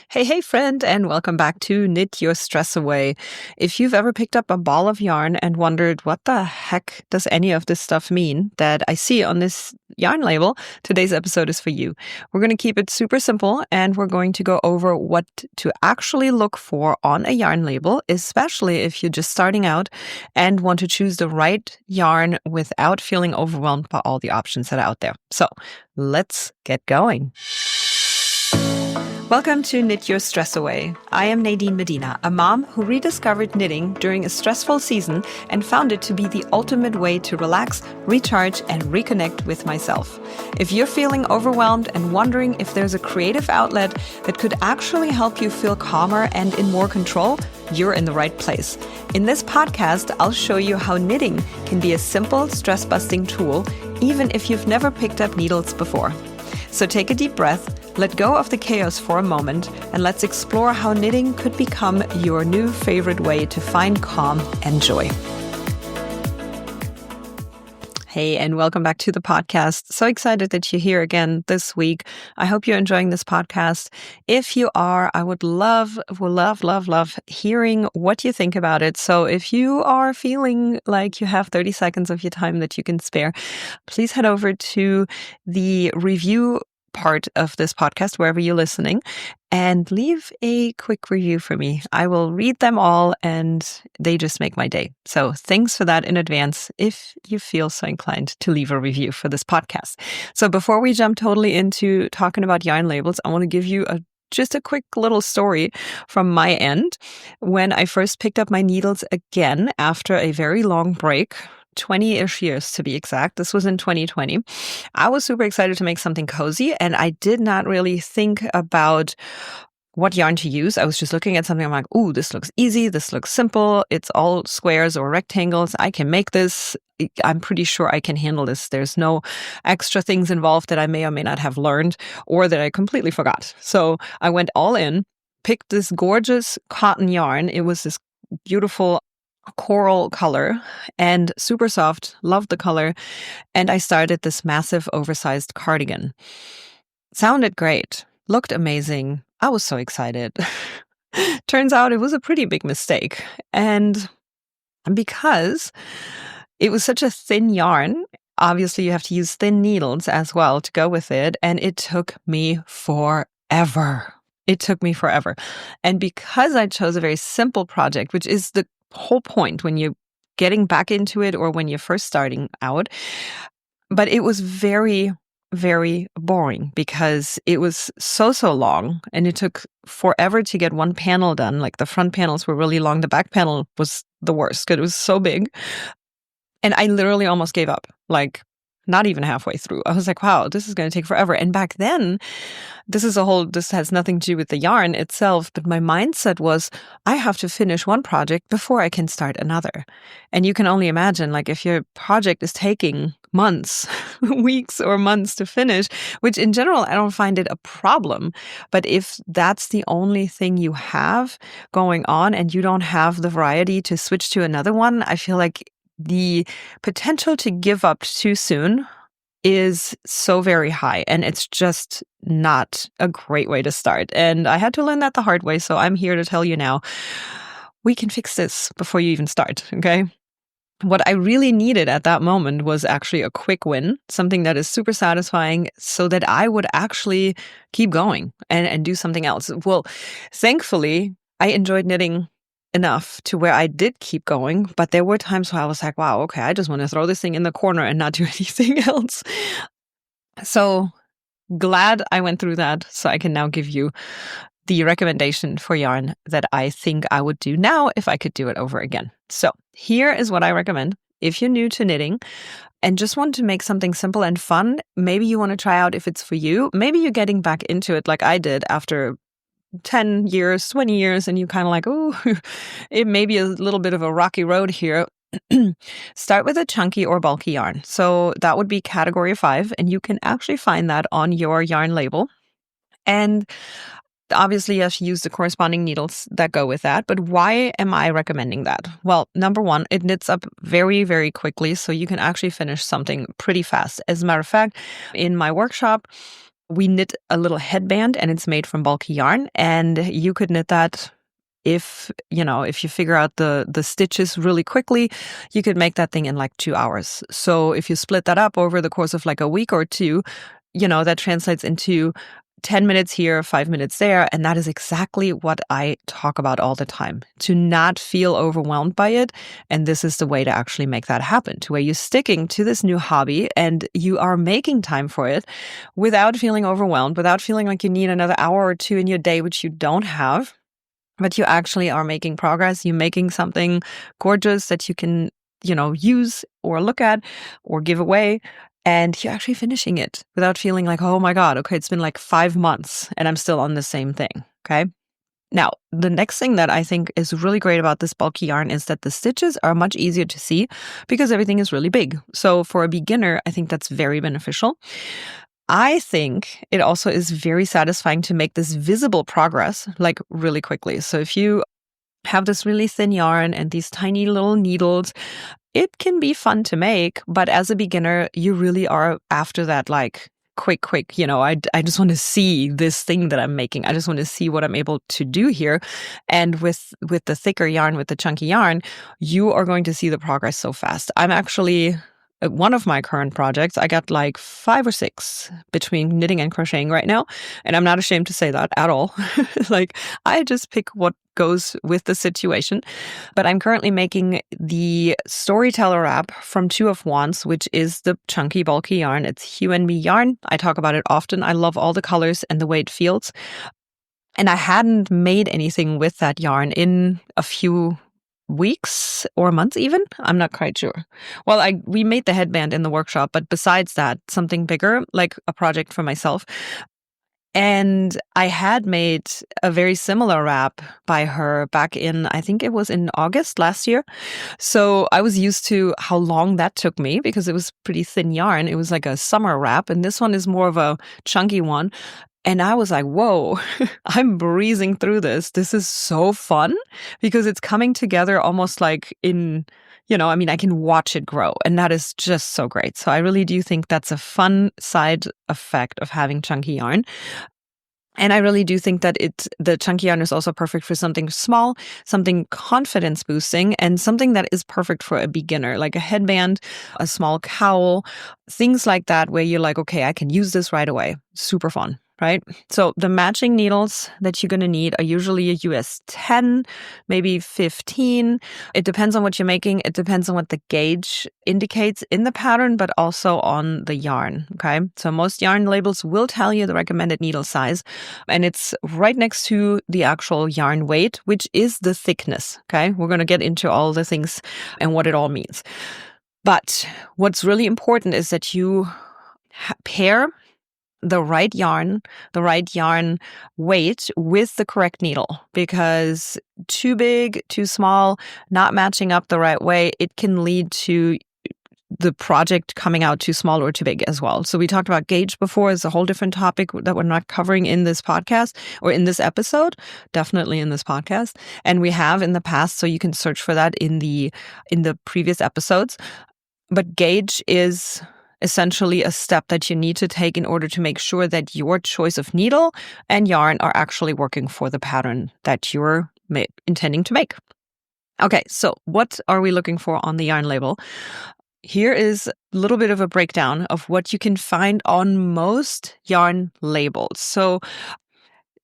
Hey, friend, and welcome back to Knit Your Stress Away. If you've ever picked up a ball of yarn and wondered what the heck does any of this stuff mean that I see on this yarn label, today's episode is for you. We're going to keep it super simple and we're going to go over what to actually look for on a yarn label, especially if you're just starting out and want to choose the right yarn without feeling overwhelmed by all the options that are out there. So let's get going. Welcome to Knit Your Stress Away. I am Nadine Medina, a mom who rediscovered knitting during a stressful season and found it to be the ultimate way to relax, recharge, and reconnect with myself. If you're feeling overwhelmed and wondering if there's a creative outlet that could actually help you feel calmer and in more control, you're in the right place. In this podcast, I'll show you how knitting can be a simple stress-busting tool, even if you've never picked up needles before. So take a deep breath, let go of the chaos for a moment, and let's explore how knitting could become your new favorite way to find calm and joy. Hey, and welcome back to the podcast. So excited that you're here again this week. I hope you're enjoying this podcast. If you are, I would love hearing what you think about it. So if you are feeling like you have 30 seconds of your time that you can spare, please head over to the review part of this podcast, wherever you're listening, and leave a quick review for me. I will read them all and they just make my day. So thanks for that in advance if you feel so inclined to leave a review for this podcast. So before we jump totally into talking about yarn labels, I want to give you just a quick little story from my end. When I first picked up my needles again after a very long break, 20-ish years to be exact. This was in 2020. I was super excited to make something cozy, and I did not really think about what yarn to use. I was just looking at something. I'm like, ooh, this looks easy. This looks simple. It's all squares or rectangles. I can make this. I'm pretty sure I can handle this. There's no extra things involved that I may or may not have learned or that I completely forgot. So I went all in, picked this gorgeous cotton yarn. It was this beautiful coral color and super soft. Loved the color. And I started this massive oversized cardigan. Sounded great. Looked amazing. I was so excited. Turns out it was a pretty big mistake. And because it was such a thin yarn, obviously you have to use thin needles as well to go with it. And it took me forever. And because I chose a very simple project, which is the whole point when you're getting back into it or when you're first starting out, but it was very, very boring because it was so long and it took forever to get one panel done. Like the front panels were really long. The back panel was the worst because it was so big. And I literally almost gave up, like not even halfway through. I was like, wow, this is going to take forever. And back then, this has nothing to do with the yarn itself, but my mindset was, I have to finish one project before I can start another. And you can only imagine, like, if your project is taking months, weeks or months to finish, which in general, I don't find it a problem. But if that's the only thing you have going on and you don't have the variety to switch to another one, I feel like the potential to give up too soon is so very high, and it's just not a great way to start. And I had to learn that the hard way, so I'm here to tell you now, we can fix this before you even start, okay? What I really needed at that moment was actually a quick win, something that is super satisfying so that I would actually keep going and do something else. Well, thankfully, I enjoyed knitting enough to where I did keep going, but there were times where I was like, wow, okay, I just want to throw this thing in the corner and not do anything else. So glad I went through that, so I can now give you the recommendation for yarn that I think I would do now if I could do it over again. So here is what I recommend. If you're new to knitting and just want to make something simple and fun, maybe you want to try out if it's for you. Maybe you're getting back into it like I did after 10 years, 20 years, and you kind of like, oh, it may be a little bit of a rocky road here. Start with a chunky or bulky yarn. So that would be category 5, and you can actually find that on your yarn label. And obviously, you have to use the corresponding needles that go with that. But why am I recommending that? Well, number one, it knits up very, very quickly, so you can actually finish something pretty fast. As a matter of fact, in my workshop, we knit a little headband and it's made from bulky yarn, and you could knit that if you figure out the stitches really quickly, you could make that thing in like 2 hours. So if you split that up over the course of like a week or two, that translates into 10 minutes here, 5 minutes there. And that is exactly what I talk about all the time, to not feel overwhelmed by it. And this is the way to actually make that happen, to where you're sticking to this new hobby and you are making time for it without feeling overwhelmed, without feeling like you need another hour or two in your day, which you don't have. But you actually are making progress. You're making something gorgeous that you can, use or look at or give away. And you're actually finishing it without feeling like, oh my God, okay, it's been like 5 months and I'm still on the same thing. Okay. Now, the next thing that I think is really great about this bulky yarn is that the stitches are much easier to see because everything is really big. So for a beginner, I think that's very beneficial. I think it also is very satisfying to make this visible progress like really quickly. So if you have this really thin yarn and these tiny little needles, it can be fun to make, but as a beginner, you really are after that like quick, I just want to see this thing that I'm making. I just want to see what I'm able to do here. And with the thicker yarn, with the chunky yarn, you are going to see the progress so fast. I'm actually one of my current projects, I got like 5 or 6 between knitting and crocheting right now. And I'm not ashamed to say that at all. Like, I just pick what goes with the situation. But I'm currently making the Storyteller wrap from 2 of Wands, which is the chunky, bulky yarn. It's Hue and Me yarn. I talk about it often. I love all the colors and the way it feels. And I hadn't made anything with that yarn in a few weeks or months even. I'm not quite sure. Well, we made the headband in the workshop, but besides that, something bigger, like a project for myself. And I had made a very similar wrap by her back in, I think it was in August last year. So I was used to how long that took me because it was pretty thin yarn. It was like a summer wrap, and this one is more of a chunky one. And I was like, whoa, I'm breezing through this. This is so fun because it's coming together almost like I can watch it grow. And that is just so great. So I really do think that's a fun side effect of having chunky yarn. And I really do think that the chunky yarn is also perfect for something small, something confidence boosting, and something that is perfect for a beginner, like a headband, a small cowl, things like that, where you're like, okay, I can use this right away. Super fun. Right? So the matching needles that you're going to need are usually a US 10, maybe 15. It depends on what you're making. It depends on what the gauge indicates in the pattern, but also on the yarn. Okay. So most yarn labels will tell you the recommended needle size, and it's right next to the actual yarn weight, which is the thickness. Okay. We're going to get into all the things and what it all means. But what's really important is that you pair the right yarn weight with the correct needle, because too big, too small, not matching up the right way, it can lead to the project coming out too small or too big as well. So we talked about gauge before. It's a whole different topic that we're not covering in this podcast or in this episode, definitely in this podcast. And we have in the past, so you can search for that in the previous episodes. But gauge is essentially a step that you need to take in order to make sure that your choice of needle and yarn are actually working for the pattern that you're intending to make. Okay, so what are we looking for on the yarn label? Here is a little bit of a breakdown of what you can find on most yarn labels. So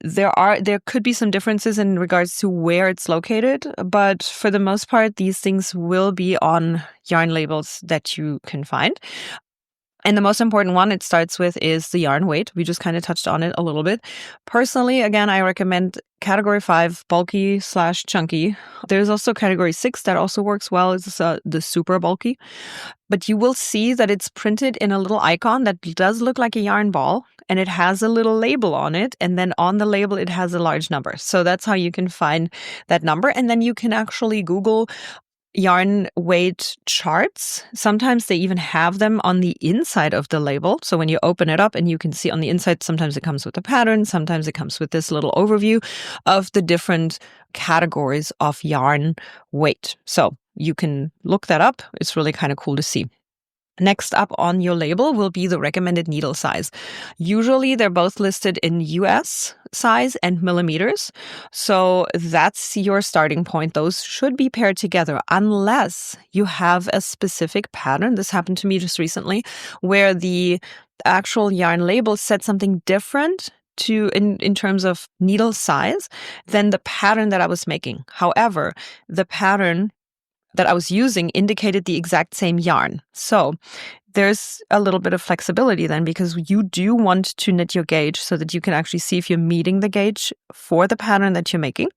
there could be some differences in regards to where it's located, but for the most part, these things will be on yarn labels that you can find. And the most important one it starts with is the yarn weight. We just kind of touched on it a little bit. Personally, again, I recommend category 5, bulky/chunky. There's also category 6 that also works well. It's the super bulky. But you will see that it's printed in a little icon that does look like a yarn ball, and it has a little label on it. And then on the label, it has a large number. So that's how you can find that number. And then you can actually Google yarn weight charts. Sometimes they even have them on the inside of the label. So when you open it up and you can see on the inside, sometimes it comes with a pattern, sometimes it comes with this little overview of the different categories of yarn weight. So you can look that up. It's really kind of cool to see. Next up on your label will be the recommended needle size. Usually they're both listed in US size and millimeters. So that's your starting point. Those should be paired together unless you have a specific pattern. This happened to me just recently where the actual yarn label said something different in terms of needle size than the pattern that I was making. However, the pattern that I was using indicated the exact same yarn. So there's a little bit of flexibility then, because you do want to knit your gauge so that you can actually see if you're meeting the gauge for the pattern that you're making.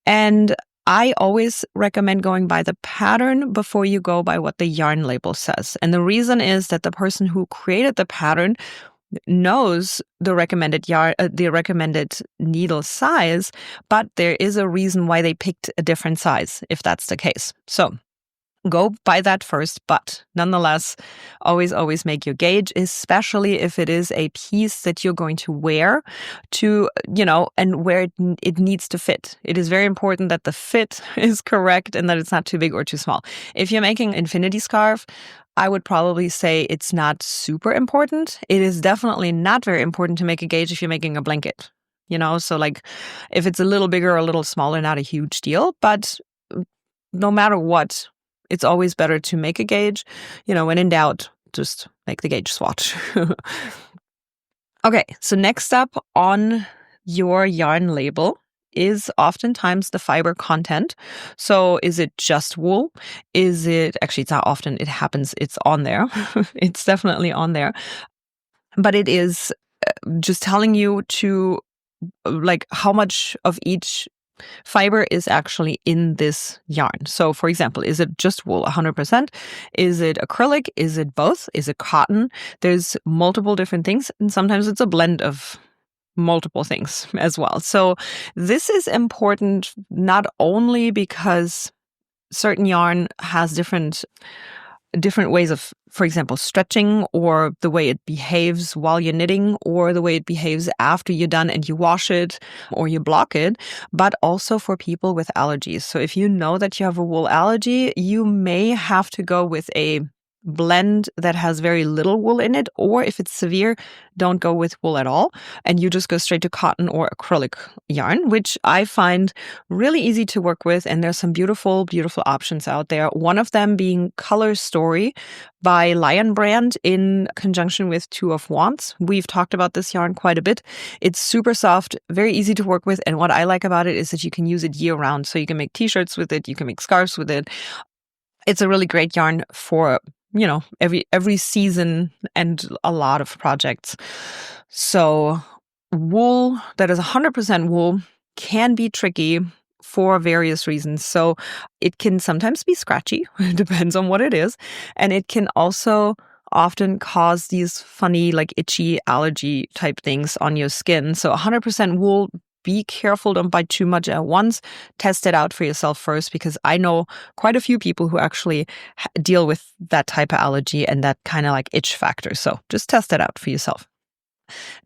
And I always recommend going by the pattern before you go by what the yarn label says. And the reason is that the person who created the pattern knows the recommended needle size, but there is a reason why they picked a different size, if that's the case. So go by that first, but nonetheless, always make your gauge, especially if it is a piece that you're going to wear and where it needs to fit. It is very important that the fit is correct and that it's not too big or too small. If you're making an infinity scarf, I would probably say it's not super important. It is definitely not very important to make a gauge if you're making a blanket. So like if it's a little bigger or a little smaller, not a huge deal, but no matter what, it's always better to make a gauge. When in doubt, just make the gauge swatch. Okay, so next up on your yarn label is oftentimes the fiber content. So is it just wool? Actually, it's not often, it happens, it's on there. It's definitely on there. But it is just telling you to like how much of each fiber is actually in this yarn. So for example, is it just wool 100%? Is it acrylic? Is it both? Is it cotton? There's multiple different things, and sometimes it's a blend of multiple things as well. So this is important not only because certain yarn has different ways of, for example, stretching, or the way it behaves while you're knitting, or the way it behaves after you're done and you wash it or you block it, but also for people with allergies. So if you know that you have a wool allergy, you may have to go with a blend that has very little wool in it, or if it's severe, don't go with wool at all, and you just go straight to cotton or acrylic yarn, which I find really easy to work with, and there's some beautiful options out there. One of them being Color Story by Lion Brand in conjunction with Two of Wands. We've talked about this yarn quite a bit. It's super soft, very easy to work with, and what I like about it is that you can use it year round. So you can make t-shirts with it, you can make scarves with it. It's a really great yarn for every season and a lot of projects. So wool that is 100% wool can be tricky for various reasons. So it can sometimes be scratchy, it depends on what it is. And it can also often cause these funny, like itchy allergy type things on your skin. So 100% wool, be careful, don't buy too much at once. Test it out for yourself first, because I know quite a few people who actually deal with that type of allergy and that kind of like itch factor. So just test it out for yourself.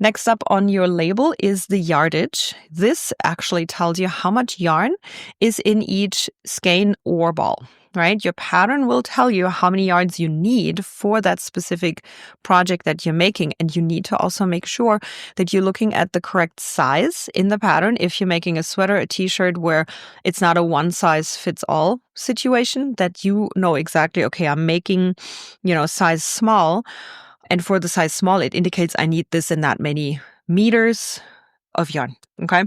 Next up on your label is the yardage. This actually tells you how much yarn is in each skein or ball, right? Your pattern will tell you how many yards you need for that specific project that you're making. And you need to also make sure that you're looking at the correct size in the pattern. If you're making a sweater, a t-shirt, where it's not a one size fits all situation, that you know exactly, okay, I'm making, size small. And for the size small, it indicates I need this and that many meters of yarn, okay?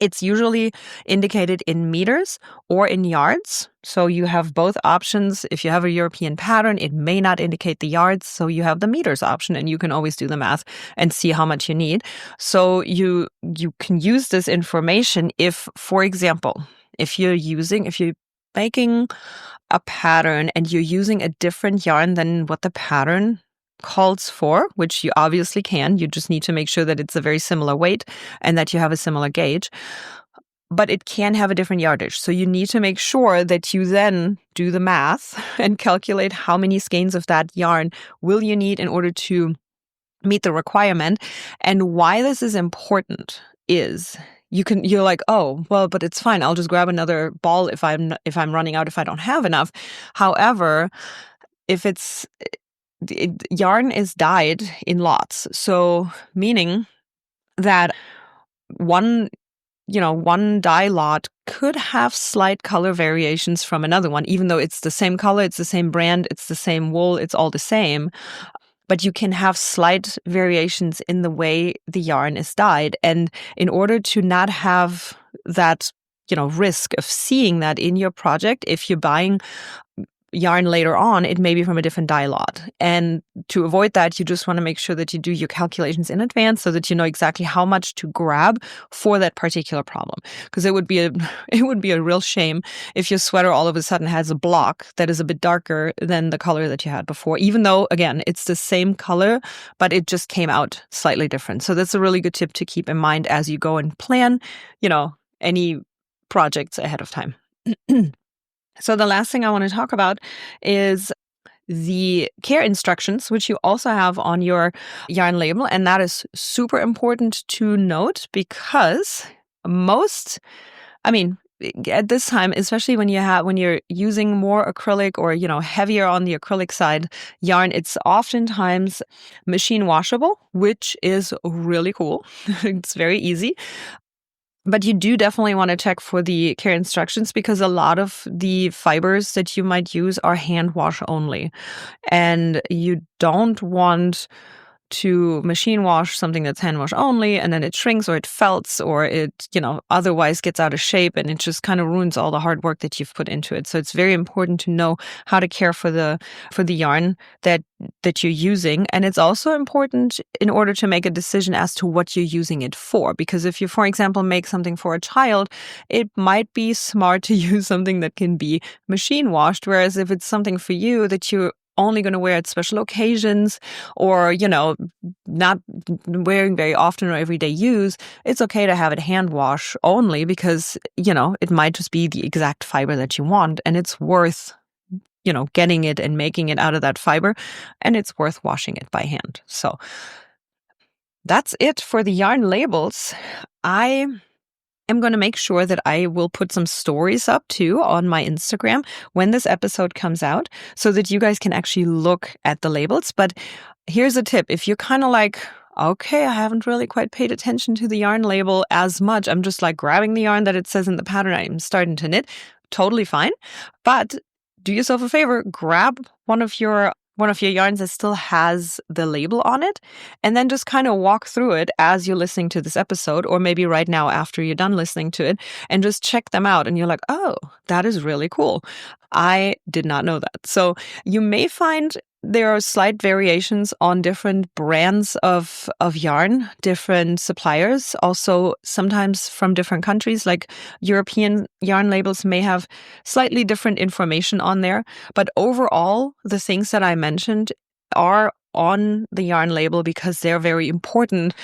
It's usually indicated in meters or in yards. So you have both options. If you have a European pattern, it may not indicate the yards. So you have the meters option, and you can always do the math and see how much you need. So you can use this information if, for example, if you're making a pattern and you're using a different yarn than what the pattern calls for, which you obviously can. You just need to make sure that it's a very similar weight and that you have a similar gauge. But it can have a different yardage. So you need to make sure that you then do the math and calculate how many skeins of that yarn will you need in order to meet the requirement. And why this is important is you're like, oh, well, but it's fine. I'll just grab another ball if I'm running out, if I don't have enough. However, if it's yarn is dyed in lots. So meaning that one dye lot could have slight color variations from another one, even though it's the same color, it's the same brand, it's the same wool, it's all the same. But you can have slight variations in the way the yarn is dyed. And in order to not have that, risk of seeing that in your project, if you're buying yarn later on, it may be from a different dye lot. And to avoid that, you just want to make sure that you do your calculations in advance so that you know exactly how much to grab for that particular problem. Because it would be a real shame if your sweater all of a sudden has a block that is a bit darker than the color that you had before, even though, again, it's the same color, but it just came out slightly different. So that's a really good tip to keep in mind as you go and plan, any projects ahead of time. So the last thing I want to talk about is the care instructions, which you also have on your yarn label. And that is super important to note because at this time, especially when you're using more acrylic or, heavier on the acrylic side yarn, it's oftentimes machine washable, which is really cool. It's very easy. But you do definitely want to check for the care instructions because a lot of the fibers that you might use are hand wash only. And you don't want to machine wash something that's hand wash only and then it shrinks or it felts or it, otherwise gets out of shape and it just kind of ruins all the hard work that you've put into it. So it's very important to know how to care for the yarn that you're using. And it's also important in order to make a decision as to what you're using it for. Because if you, for example, make something for a child, it might be smart to use something that can be machine washed. Whereas if it's something for you that you're only going to wear at special occasions or, not wearing very often or everyday use, it's okay to have it hand wash only because, it might just be the exact fiber that you want and it's worth, getting it and making it out of that fiber and it's worth washing it by hand. So that's it for the yarn labels. I'm going to make sure that I will put some stories up too on my Instagram when this episode comes out so that you guys can actually look at the labels. But here's a tip. If you're kind of like, okay, I haven't really quite paid attention to the yarn label as much. I'm just like grabbing the yarn that it says in the pattern. I'm starting to knit. Totally fine. But do yourself a favor, grab one of your yarns that still has the label on it, and then just kind of walk through it as you're listening to this episode, or maybe right now after you're done listening to it, and just check them out. And you're like, oh, that is really cool. I did not know that. So you may find there are slight variations on different brands of yarn, different suppliers, also sometimes from different countries, like European yarn labels may have slightly different information on there. But overall, the things that I mentioned are on the yarn label because they're very important,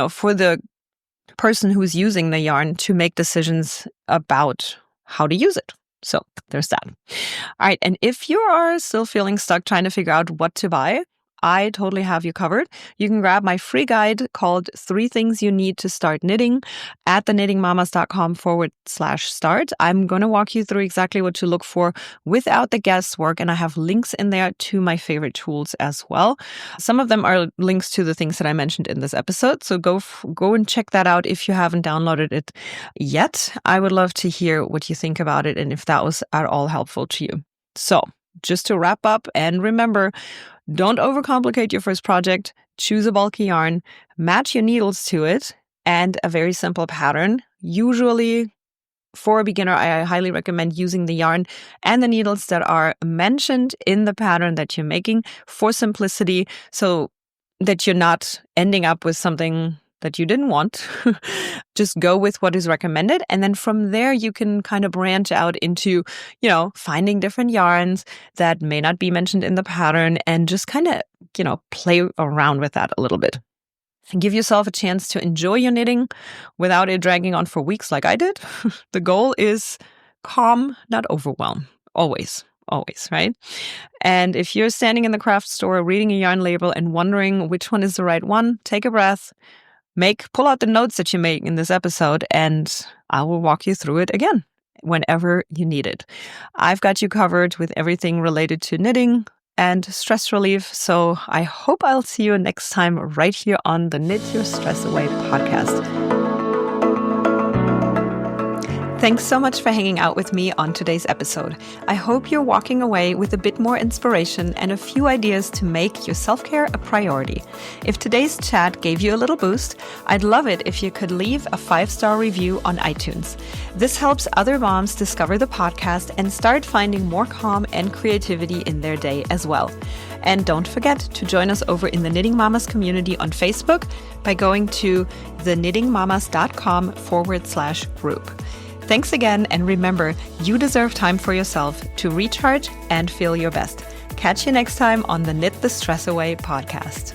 for the person who's using the yarn to make decisions about how to use it. So there's that. All right. And if you are still feeling stuck trying to figure out what to buy, I totally have you covered. You can grab my free guide called 3 Things You Need to Start Knitting at theknittingmamas.com/start. I'm going to walk you through exactly what to look for without the guesswork. And I have links in there to my favorite tools as well. Some of them are links to the things that I mentioned in this episode. So go and check that out if you haven't downloaded it yet. I would love to hear what you think about it and if that was at all helpful to you. So just to wrap up and remember, don't overcomplicate your first project. Choose a bulky yarn, match your needles to it, and a very simple pattern. Usually, for a beginner, I highly recommend using the yarn and the needles that are mentioned in the pattern that you're making for simplicity so that you're not ending up with something that you didn't want. Just go with what is recommended. And then from there, you can kind of branch out into, finding different yarns that may not be mentioned in the pattern and just kind of, play around with that a little bit. And give yourself a chance to enjoy your knitting without it dragging on for weeks like I did. The goal is calm, not overwhelm. Always, right? And if you're standing in the craft store reading a yarn label and wondering which one is the right one, take a breath. Pull out the notes that you make in this episode and I will walk you through it again whenever you need it. I've got you covered with everything related to knitting, and stress relief. So I hope I'll see you next time right here on the Knit Your Stress Away podcast. Thanks so much for hanging out with me on today's episode. I hope you're walking away with a bit more inspiration and a few ideas to make your self-care a priority. If today's chat gave you a little boost, I'd love it if you could leave a 5-star review on iTunes. This helps other moms discover the podcast and start finding more calm and creativity in their day as well. And don't forget to join us over in the Knitting Mamas community on Facebook by going to theknittingmamas.com/group. Thanks again, and remember, you deserve time for yourself to recharge and feel your best. Catch you next time on the Knit the Stress Away podcast.